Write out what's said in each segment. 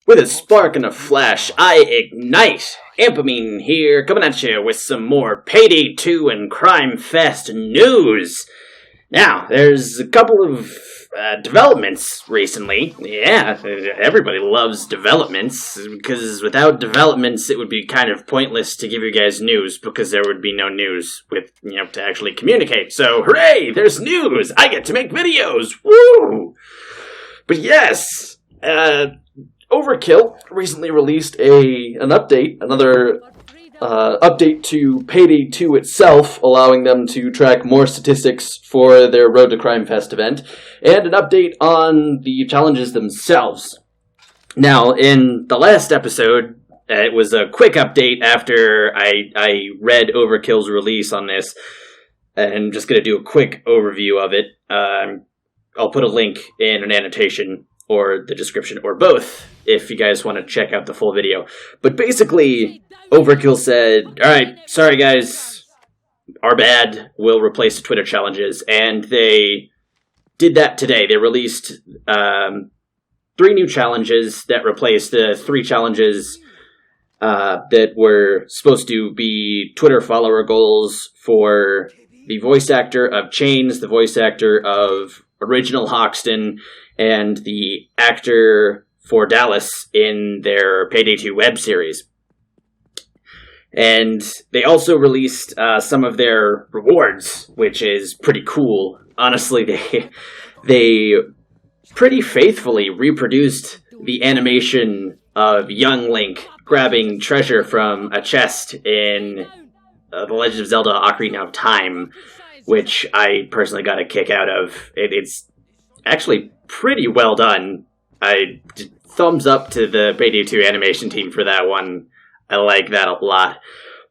With a spark and a flash, I ignite! Ampamine here, coming at you with some more Payday 2 and CRIMEFEST news! Now, there's a couple of developments recently. Yeah, everybody loves developments, because without developments it would be kind of pointless to give you guys news, because there would be no news with, to actually communicate. So, hooray! There's news! I get to make videos! Woo! But yes, Overkill recently released an update, another update to Payday 2 itself, allowing them to track more statistics for their Road to CRIMEFEST event, and an update on the challenges themselves. Now, in the last episode, it was a quick update after I read Overkill's release on this, and I'm just going to do a quick overview of it. I'll put a link in an annotation or the description, or both, if you guys want to check out the full video. But basically, Overkill said, alright, sorry guys, our bad, we'll replace the Twitter challenges. And they did that today. They released 3 new challenges that replaced the 3 challenges that were supposed to be Twitter follower goals for the voice actor of Chains, the voice actor of Original Hoxton, and the actor for Dallas in their Payday 2 web series. And they also released some of their rewards, which is pretty cool. Honestly, they pretty faithfully reproduced the animation of young Link grabbing treasure from a chest in The Legend of Zelda Ocarina of Time, which I personally got a kick out of. It's actually pretty well done. Thumbs up to the Payday 2 animation team for that one. I like that a lot.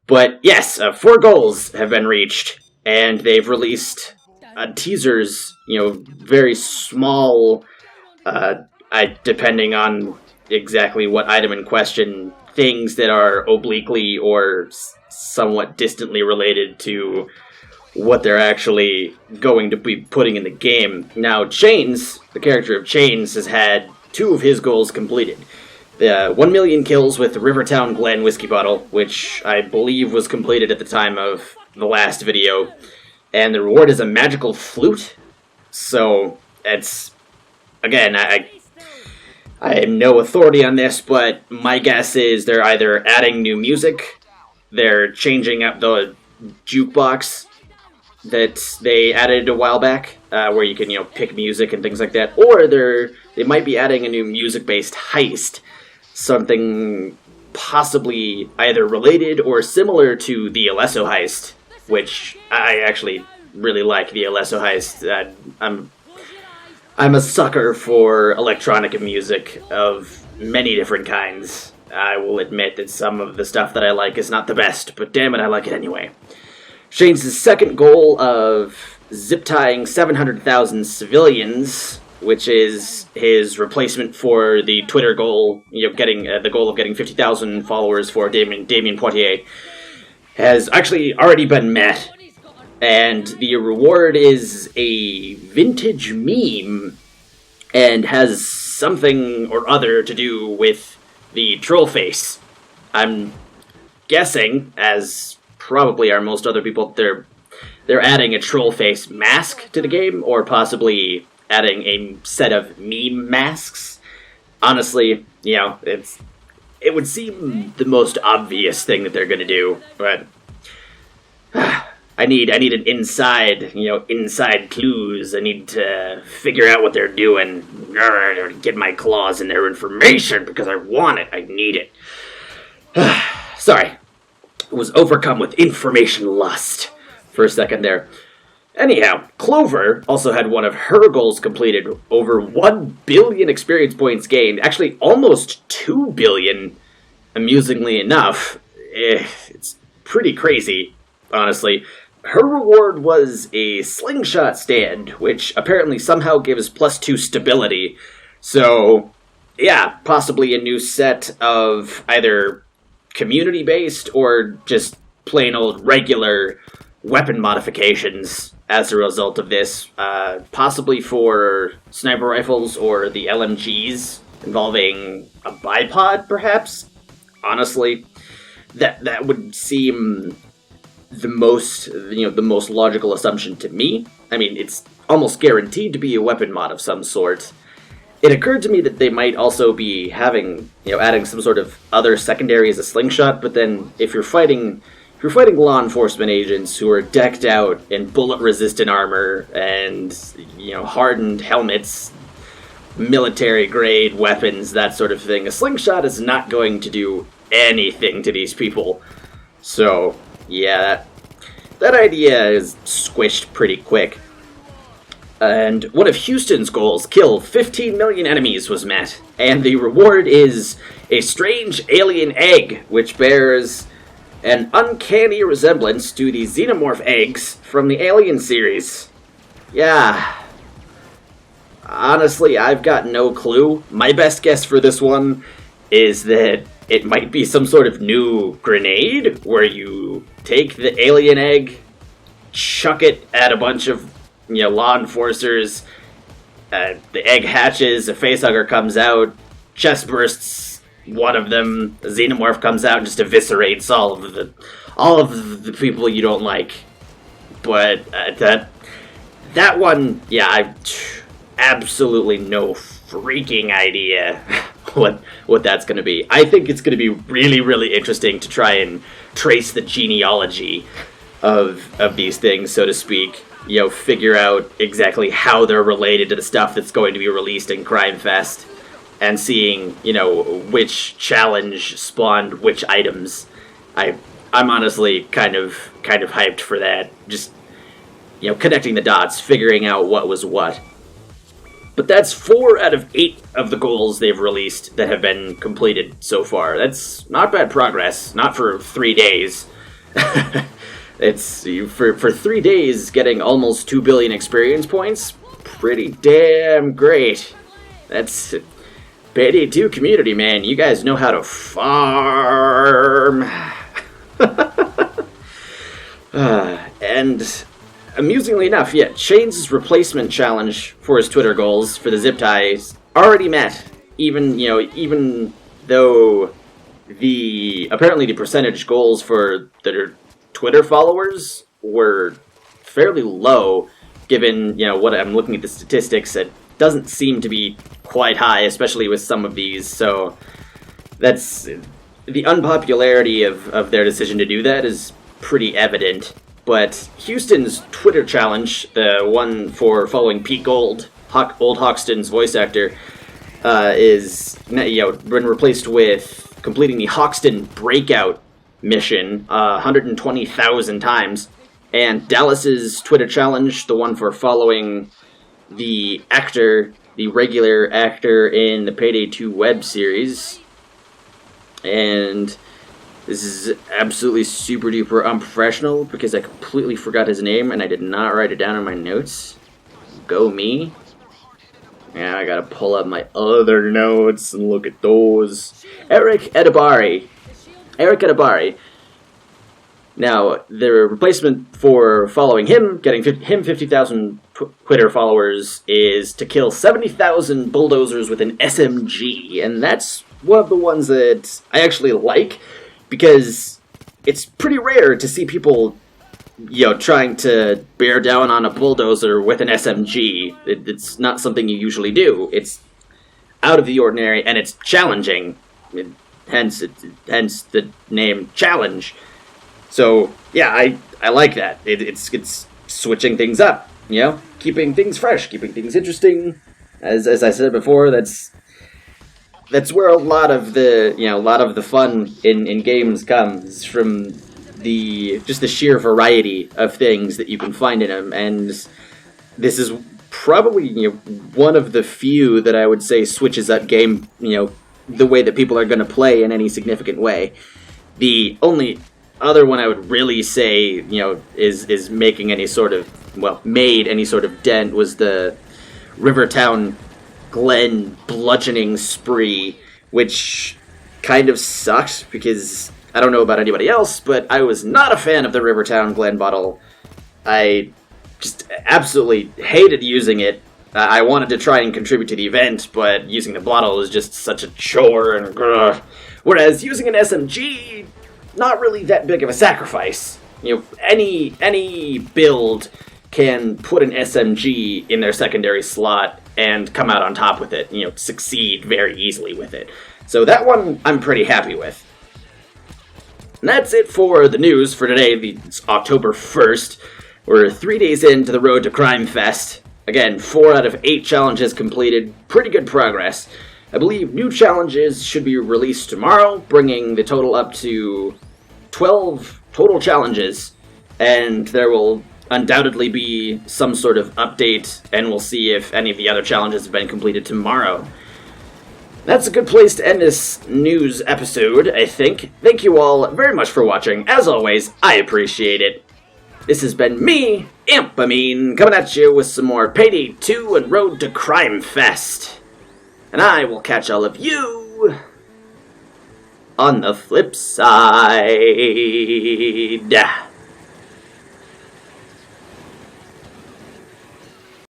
But yes, 4 goals have been reached, and they've released teasers, very small, depending on exactly what item in question, things that are obliquely or somewhat distantly related to what they're actually going to be putting in the game. Now, Chains, the character of Chains, has had 2 of his goals completed. The 1 million kills with the Rivertown Glen whiskey bottle, which I believe was completed at the time of the last video. And the reward is a magical flute. So, it's, again, I am no authority on this, but my guess is they're either adding new music, they're changing up the jukebox that they added a while back, where you can, pick music and things like that, or they might be adding a new music-based heist, something possibly either related or similar to the Alesso heist, which I actually really like. The Alesso heist. I'm a sucker for electronic music of many different kinds. I will admit that some of the stuff that I like is not the best, but damn it, I like it anyway. Shane's second goal of zip-tying 700,000 civilians, which is his replacement for the Twitter goal, getting the goal of getting 50,000 followers for Damien Poitier, has actually already been met. And the reward is a vintage meme and has something or other to do with the troll face. I'm guessing, as probably are most other people, they're adding a troll face mask to the game, or possibly adding a set of meme masks. Honestly, it would seem the most obvious thing that they're gonna do, but I need an inside clues. I need to figure out what they're doing, get my claws in their information, because I want it, I need it. Sorry. Was overcome with information lust for a second there. Anyhow, Clover also had one of her goals completed, over 1 billion experience points gained, actually almost 2 billion, amusingly enough. It's pretty crazy, honestly. Her reward was a slingshot stand, which apparently somehow gives +2 stability. So, yeah, possibly a new set of either community-based or just plain old regular weapon modifications as a result of this, possibly for sniper rifles or the LMGs, involving a bipod, perhaps. Honestly, that would seem the most logical assumption to me. I mean, it's almost guaranteed to be a weapon mod of some sort. It occurred to me that they might also be having, adding some sort of other secondary as a slingshot, but then if you're fighting law enforcement agents who are decked out in bullet-resistant armor and, hardened helmets, military-grade weapons, that sort of thing, a slingshot is not going to do anything to these people. So, yeah, that idea is squished pretty quick. And one of Houston's goals, kill 15 million enemies, was met. And the reward is a strange alien egg, which bears an uncanny resemblance to the xenomorph eggs from the Alien series. Yeah. Honestly, I've got no clue. My best guess for this one is that it might be some sort of new grenade where you take the alien egg, chuck it at a bunch of law enforcers, the egg hatches, a facehugger comes out, chest bursts one of them, a xenomorph comes out and just eviscerates all of the people you don't like. But that one, yeah, I absolutely no freaking idea what that's going to be. I think it's going to be really, really interesting to try and trace the genealogy of these things, so to speak. Figure out exactly how they're related to the stuff that's going to be released in CRIMEFEST, and seeing, which challenge spawned which items. I'm honestly kind of hyped for that. Just, connecting the dots, figuring out what was what. But that's 4 out of 8 of the goals they've released that have been completed so far. That's not bad progress, not for 3 days. It's for 3 days getting almost 2 billion experience points. Pretty damn great. That's Payday 2 community, man. You guys know how to farm. And amusingly enough, Shane's replacement challenge for his Twitter goals for the zip ties already met. Even though apparently the percentage goals for their Twitter followers were fairly low, given, what I'm looking at the statistics, it doesn't seem to be quite high, especially with some of these, so that's, the unpopularity of their decision to do that is pretty evident. But Houston's Twitter challenge, the one for following Pete Gold, old Hoxton's voice actor, is, been replaced with completing the Hoxton Breakout mission 120,000 times, and Dallas's Twitter challenge, the one for following the regular actor in the Payday 2 web series. And this is absolutely super duper unprofessional because I completely forgot his name and I did not write it down in my notes. Go me. Yeah, I gotta pull up my other notes and look at those. Eric Edibari. Now, the replacement for following him, getting him 50,000 Twitter followers, is to kill 70,000 bulldozers with an SMG. And that's one of the ones that I actually like, because it's pretty rare to see people, trying to bear down on a bulldozer with an SMG. It's not something you usually do. It's out of the ordinary, and it's challenging. Hence the name Challenge. So, yeah, I like that. It's switching things up, keeping things fresh, keeping things interesting. As I said before, that's where a lot of the fun in games comes from, the sheer variety of things that you can find in them. And this is probably one of the few that I would say switches up game the way that people are going to play in any significant way. The only other one I would really say is making any sort of made any sort of dent was the Rivertown Glen bludgeoning spree, which kind of sucked because I don't know about anybody else, but I was not a fan of the Rivertown Glen bottle. I just absolutely hated using it. I wanted to try and contribute to the event, but using the bottle is just such a chore, and grr. Whereas using an SMG, not really that big of a sacrifice. You know, any build can put an SMG in their secondary slot and come out on top with it, you know, succeed very easily with it. So that one I'm pretty happy with. And that's it for the news for today. It's October 1st. We're 3 days into the road to CRIMEFEST. Again, 4 out of 8 challenges completed. Pretty good progress. I believe new challenges should be released tomorrow, bringing the total up to 12 total challenges. And there will undoubtedly be some sort of update, and we'll see if any of the other challenges have been completed tomorrow. That's a good place to end this news episode, I think. Thank you all very much for watching. As always, I appreciate it. This has been me, Ampamine, coming at you with some more Payday 2 and Road to CRIMEFEST. And I will catch all of you on the flip side.